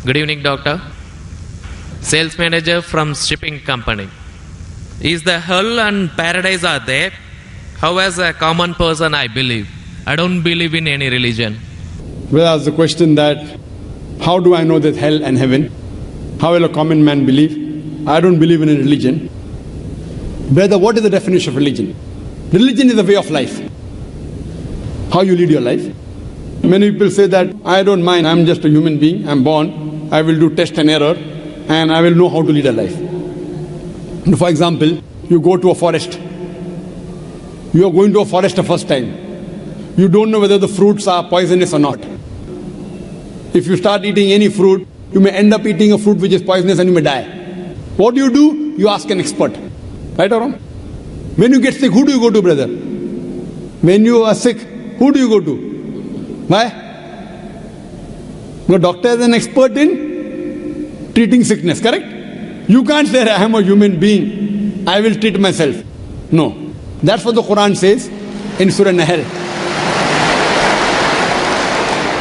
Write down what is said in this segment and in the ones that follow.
Good evening, doctor. Sales manager from shipping company. Is the hell and paradise are there? How as a common person I believe. I don't believe in any religion. Well, ask the question that, how do I know there's hell and heaven? How will a common man believe? I don't believe in a religion. Brother, what is the definition of religion? Religion is a way of life. How you lead your life. Many people say that, I don't mind, I'm just a human being, I'm born, I will do test and error, and I will know how to lead a life. For example, you go to a forest. You are going to a forest the first time. You don't know whether the fruits are poisonous or not. If you start eating any fruit, you may end up eating a fruit which is poisonous and you may die. What do? You ask an expert. Right or wrong? When you get sick, who do you go to, brother? When you are sick, who do you go to? Why? The doctor is an expert in treating sickness, correct? You can't say, I am a human being, I will treat myself. No. That's what the Quran says in Surah Nahl.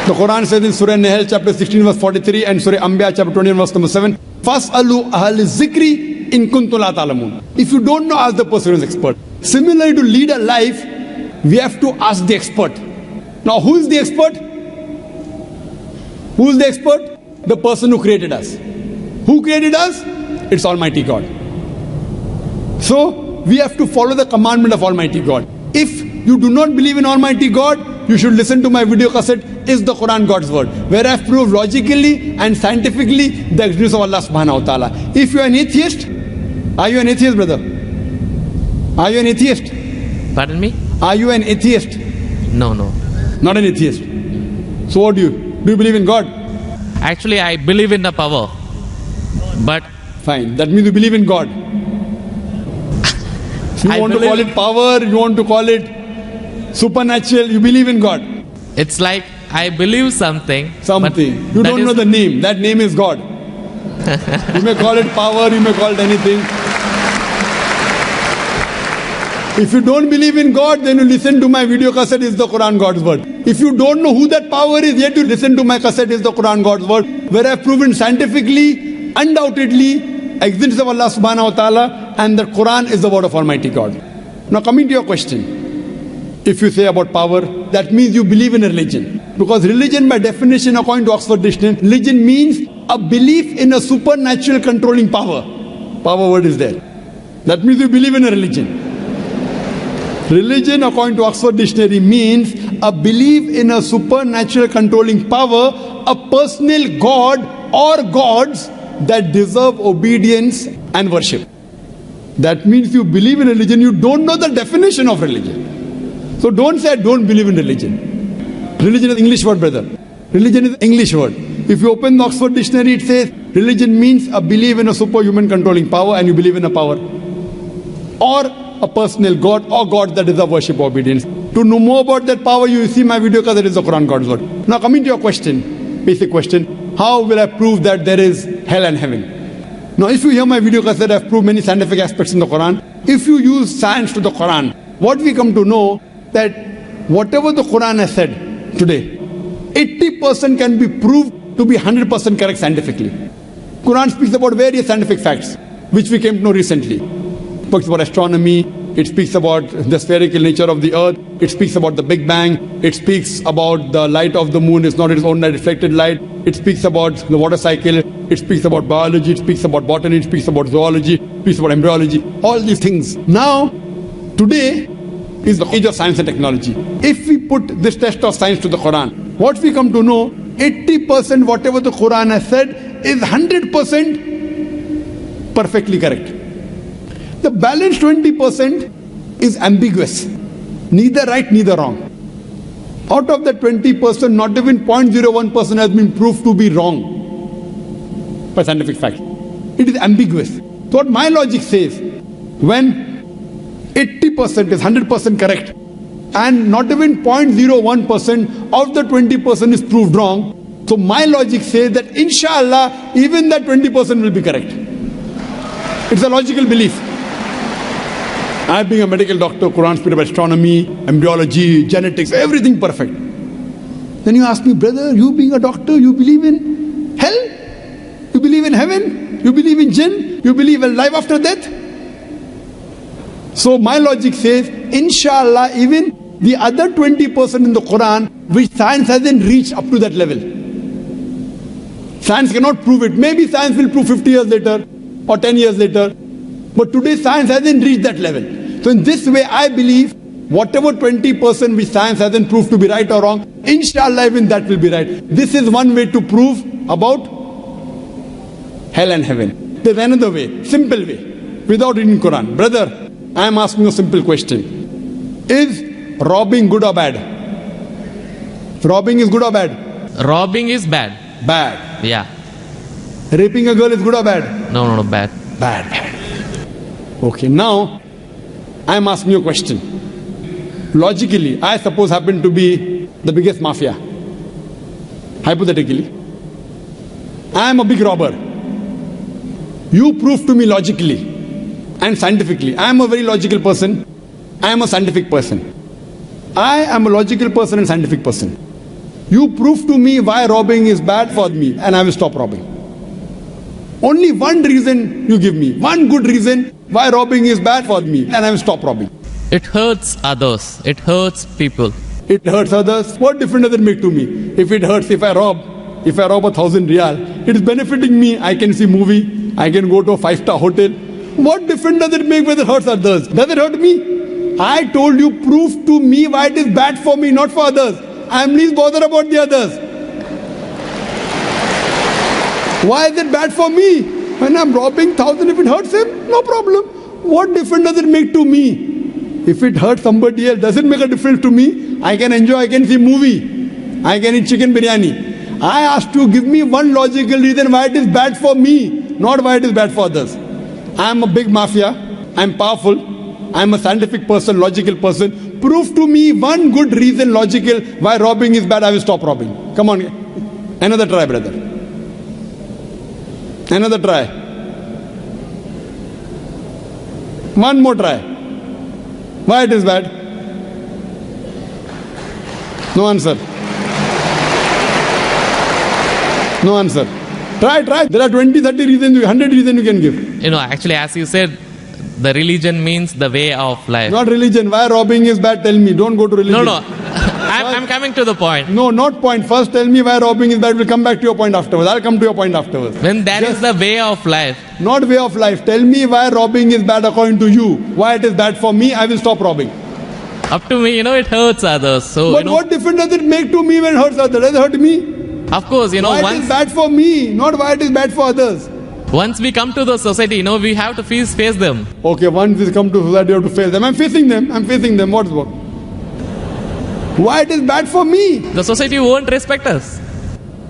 The Quran says in Surah Nahl chapter 16 verse 43 and Surah Anbiya chapter 20 verse number 7, Fas'alu ahal zikri in kuntum la ta'lamun. If you don't know, ask the person who is expert. Similarly, to lead a life, we have to ask the expert. Now, who is the expert? Who is the expert? The person who created us. Who created us? It's Almighty God. So, we have to follow the commandment of Almighty God. If you do not believe in Almighty God, you should listen to my video cassette, Is the Quran God's Word? Where I have proved logically and scientifically the existence of Allah subhanahu wa ta'ala. If you are an atheist, are you an atheist, brother? Are you an atheist? Pardon me? Are you an atheist? No. Not an atheist. So what do you? Do you believe in God? Actually, I believe in the power. But fine. That means you believe in God. You want to call it power, you want to call it supernatural, you believe in God. It's like I believe something. Something. You don't know the name. That name is God. You may call it power, you may call it anything. If you don't believe in God, then you listen to my video cassette, Is the Quran God's Word? If you don't know who that power is, yet you listen to my cassette, Is the Quran God's Word? Where I have proven scientifically, undoubtedly, existence of Allah subhanahu wa ta'ala, and the Quran is the word of Almighty God. Now coming to your question, if you say about power, that means you believe in a religion. Because religion by definition, according to Oxford Dictionary, religion means a belief in a supernatural controlling power. Power word is there. That means you believe in a religion. Religion, according to Oxford Dictionary, means a belief in a supernatural controlling power, a personal God or gods that deserve obedience and worship. That means you believe in religion, you don't know the definition of religion. So don't say, I don't believe in religion. Religion is English word, brother. Religion is English word. If you open the Oxford Dictionary, it says, religion means a belief in a superhuman controlling power, and you believe in a power. Or a personal God or God that deserve worship or obedience. To know more about that power, you see my video because it is the Quran God's Word. Now coming to your question, basic question, how will I prove that there is hell and heaven? Now if you hear my video cassette, I have proved many scientific aspects in the Quran. If you use science to the Quran, what we come to know that whatever the Quran has said today, 80% can be proved to be 100% correct scientifically. Quran speaks about various scientific facts, which we came to know recently. It speaks about astronomy, it speaks about the spherical nature of the earth, it speaks about the Big Bang, it speaks about the light of the moon is not its own reflected light, it speaks about the water cycle, it speaks about biology, it speaks about botany, it speaks about zoology, it speaks about embryology, all these things. Now, today is the age of science and technology. If we put this test of science to the Quran, what we come to know, 80% whatever the Quran has said is 100% perfectly correct. The balance 20% is ambiguous. Neither right, neither wrong. Out of that 20%, not even 0.01% has been proved to be wrong by scientific fact. It is ambiguous. So what my logic says, when 80% is 100% correct, and not even 0.01% of the 20% is proved wrong, so my logic says that inshallah, even that 20% will be correct. It's a logical belief. I being a medical doctor, Quran speaks about astronomy, embryology, genetics, everything perfect. Then you ask me, brother, you being a doctor, you believe in hell? believe in heaven? You believe in jinn? You believe in life after death? So my logic says, inshallah, even the other 20% in the Quran, which science hasn't reached up to that level. Science cannot prove it. Maybe science will prove 50 years later or 10 years later. But today science hasn't reached that level. So in this way, I believe whatever 20% which science hasn't proved to be right or wrong, inshallah even that will be right. This is one way to prove about hell and heaven. There's another way, simple way, without reading Quran. Brother, I am asking you a simple question. Is robbing good or bad? Robbing is good or bad? Robbing is bad. Bad. Yeah. Raping a girl is good or bad? No, bad. Bad. Okay, now I am asking you a question. Logically, I suppose happen to be the biggest mafia. Hypothetically, I am a big robber. You prove to me logically and scientifically. I am a very logical person. I am a scientific person. I am a logical person and scientific person. You prove to me why robbing is bad for me and I will stop robbing. Only one reason you give me. One good reason why robbing is bad for me and I will stop robbing. It hurts others. It hurts people. It hurts others. What difference does it make to me? If it hurts, if I rob 1,000 riyal, it is benefiting me. I can see movie. I can go to a 5-star hotel. What difference does it make whether it hurts others? Does it hurt me? I told you, prove to me why it is bad for me, not for others. I am least bothered about the others. Why is it bad for me? When I am robbing 1,000, if it hurts him, no problem. What difference does it make to me? If it hurts somebody else, does it make a difference to me? I can enjoy, I can see movie. I can eat chicken biryani. I asked you, give me one logical reason why it is bad for me, not why it is bad for others. I am a big mafia. I am powerful. I am a scientific person, logical person. Prove to me one good reason, logical, why robbing is bad. I will stop robbing. Come on. Another try, brother. Another try. One more try. Why it is bad? No answer. No answer. Try. There are 20, 30 reasons, 100 reasons you can give. Actually, as you said, the religion means the way of life. Not religion. Why robbing is bad? Tell me. Don't go to religion. No. I'm coming to the point. No, not point. First tell me why robbing is bad. We'll come back to your point afterwards. I'll come to your point afterwards. When that is the way of life. Not way of life. Tell me why robbing is bad according to you. Why it is bad for me, I will stop robbing. Up to me, it hurts others. So, but what difference does it make to me when it hurts others? Does it hurt me? Of course, why it is bad for me, not why it is bad for others. Once we come to the society, we have to face them. Okay, once we come to society, you have to face them. I'm facing them. What's what? Why it is bad for me? The society won't respect us.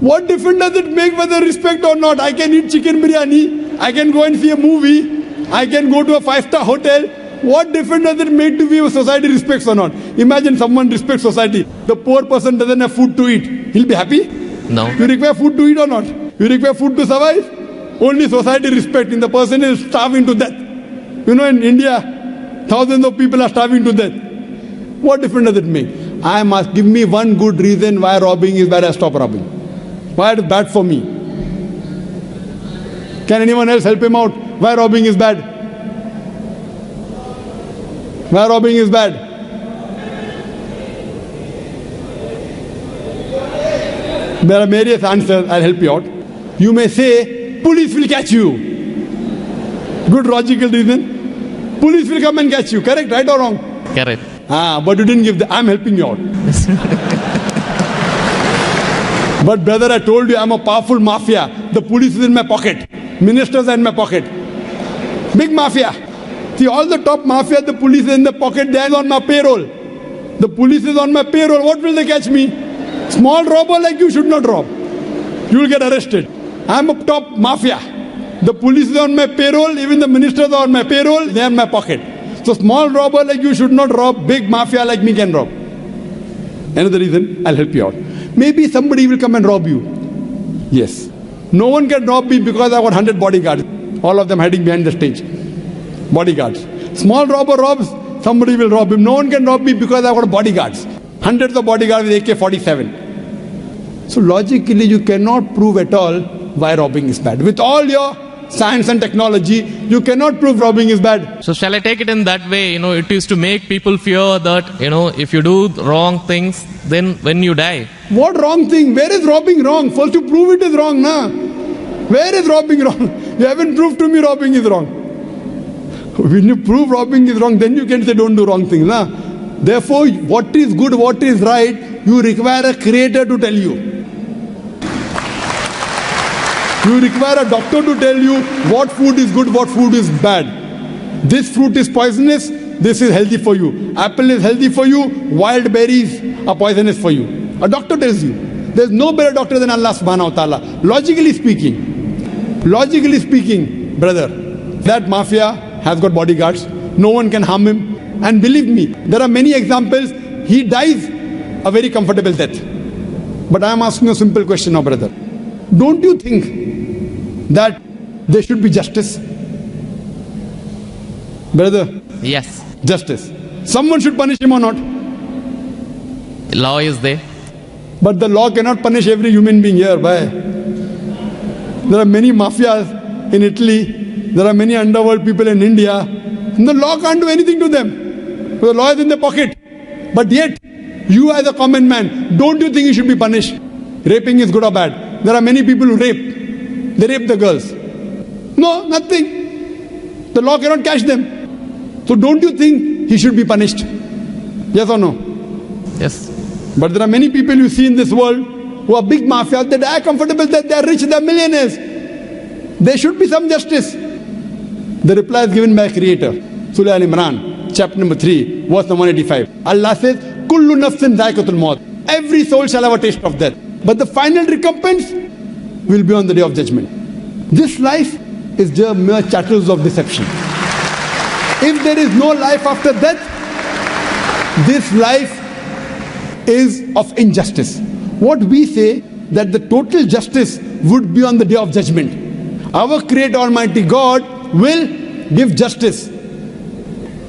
What difference does it make whether respect or not? I can eat chicken biryani. I can go and see a movie. I can go to a 5-star hotel. What difference does it make to me if society respects or not? Imagine someone respects society. The poor person doesn't have food to eat. He'll be happy? No. You require food to eat or not? You require food to survive? Only society respecting. The person is starving to death. In India, thousands of people are starving to death. What difference does it make? I must give me one good reason why robbing is bad. I stop robbing. Why it is bad for me? Can anyone else help him out? Why robbing is bad? Why robbing is bad? There are various answers. I'll help you out. You may say, police will catch you. Good logical reason. Police will come and catch you. Correct, right or wrong? Correct. But you didn't give I'm helping you out. But brother, I told you I'm a powerful mafia. The police is in my pocket. Ministers are in my pocket. Big mafia. See, all the top mafia, the police is in the pocket. They are on my payroll. The police is on my payroll. What will they catch me? Small robber like you should not rob. You will get arrested. I'm a top mafia. The police is on my payroll. Even the ministers are on my payroll. They are in my pocket. So small robber like you should not rob. Big mafia like me can rob. Another reason, I'll help you out. Maybe somebody will come and rob you. Yes. No one can rob me because I got 100 bodyguards. All of them hiding behind the stage. Bodyguards. Small robber robs, somebody will rob him. No one can rob me because I got bodyguards. Hundreds of bodyguards with AK-47. So logically you cannot prove at all why robbing is bad. With all your science and technology, you cannot prove robbing is bad. So shall I take it in that way? It is to make people fear that, if you do wrong things, then when you die. What wrong thing? Where is robbing wrong? First you prove it is wrong, na? Where is robbing wrong? You haven't proved to me robbing is wrong. When you prove robbing is wrong, then you can say don't do wrong things, na? Therefore, what is good, what is right, you require a creator to tell you. You require a doctor to tell you what food is good, what food is bad. This fruit is poisonous, this is healthy for you. Apple is healthy for you, wild berries are poisonous for you. A doctor tells you. There's no better doctor than Allah subhanahu wa ta'ala. Logically speaking, brother, that mafia has got bodyguards. No one can harm him. And believe me, there are many examples. He dies a very comfortable death. But I am asking a simple question now, brother. Don't you think that there should be justice? Brother? Yes. Justice. Someone should punish him or not? Law is there. But the law cannot punish every human being here. Bhai. There are many mafias in Italy. There are many underworld people in India. And the law can't do anything to them. The law is in their pocket. But yet, you as a common man, don't you think you should be punished? Raping is good or bad? There are many people who rape. They rape the girls. No, nothing. The law cannot catch them. So don't you think he should be punished? Yes or no? Yes. But there are many people you see in this world who are big mafias, that are comfortable, that they are rich, they are millionaires. There should be some justice. The reply is given by Creator. Surah Al-Imran, chapter number 3, verse number 185. Allah says, Kullu nafsin dha'iqatul maut. Every soul shall have a taste of death. But the final recompense will be on the day of judgment. This life is just mere chattels of deception. If there is no life after death, this life is of injustice. What we say, that the total justice would be on the day of judgment. Our Creator Almighty God will give justice.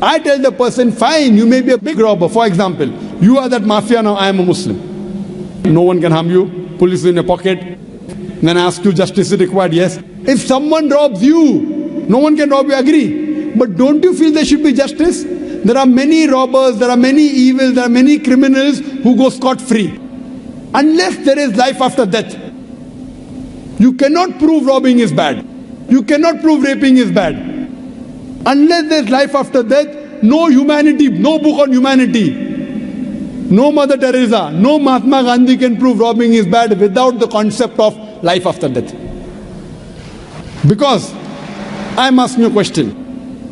I tell the person, fine, you may be a big robber. For example, you are that mafia, now I am a Muslim. No one can harm you. Police is in your pocket. Then I ask you, justice is required. Yes. If someone robs you, no one can rob you, agree. But don't you feel there should be justice? There are many robbers, there are many evils, there are many criminals who go scot-free. Unless there is life after death. You cannot prove robbing is bad. You cannot prove raping is bad. Unless there is life after death, no humanity, no book on humanity, no Mother Teresa, no Mahatma Gandhi can prove robbing is bad without the concept of life after death. Because I am asking you a question.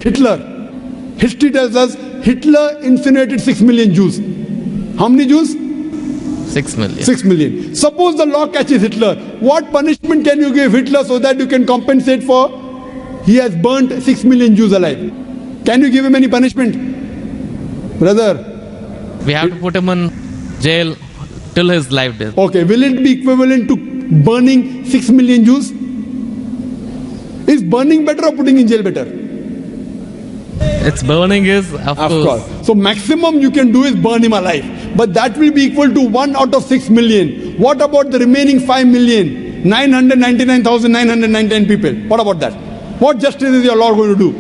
Hitler. History tells us Hitler incinerated 6 million Jews. How many Jews? 6 million. 6 million. Suppose the law catches Hitler. What punishment can you give Hitler so that you can compensate for he has burnt 6 million Jews alive? Can you give him any punishment? Brother. We have to put him in jail till his life death. Okay, will it be equivalent to burning 6 million Jews? Is burning better or putting in jail better? It's burning is, of course. So maximum you can do is burn him alive. But that will be equal to 1 out of 6 million. What about the remaining 5,999,999 people? What about that? What justice is your Lord going to do?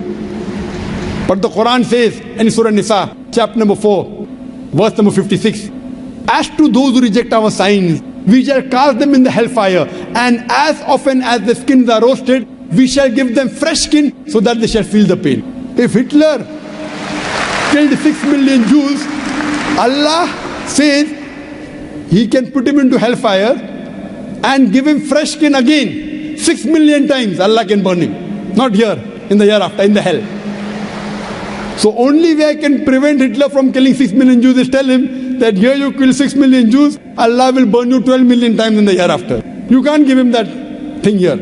But the Quran says in Surah Nisa, chapter number 4, verse number 56, as to those who reject our signs, we shall cast them in the hellfire, and as often as the skins are roasted, we shall give them fresh skin so that they shall feel the pain. If Hitler killed 6 million Jews, Allah says He can put him into hellfire and give him fresh skin again. 6 million times Allah can burn him. Not here, in the hereafter, in the hell. So only way I can prevent Hitler from killing 6 million Jews is tell him that here you kill 6 million Jews, Allah will burn you 12 million times in the hereafter. You can't give him that thing here.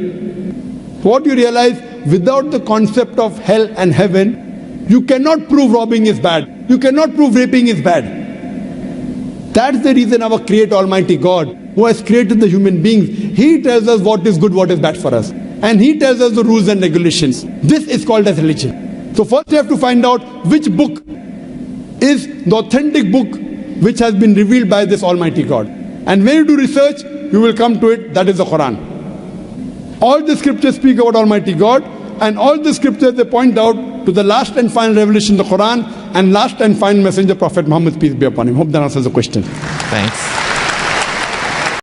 What you realize, without the concept of hell and heaven, you cannot prove robbing is bad. You cannot prove raping is bad. That's the reason our Creator Almighty God, who has created the human beings, He tells us what is good, what is bad for us. And He tells us the rules and regulations. This is called as religion. So first you have to find out which book is the authentic book which has been revealed by this Almighty God. And when you do research, you will come to it, that is the Quran. All the scriptures speak about Almighty God, and all the scriptures they point out to the last and final revelation, the Quran, and last and final messenger, Prophet Muhammad, peace be upon him. Hope that answers the question. Thanks.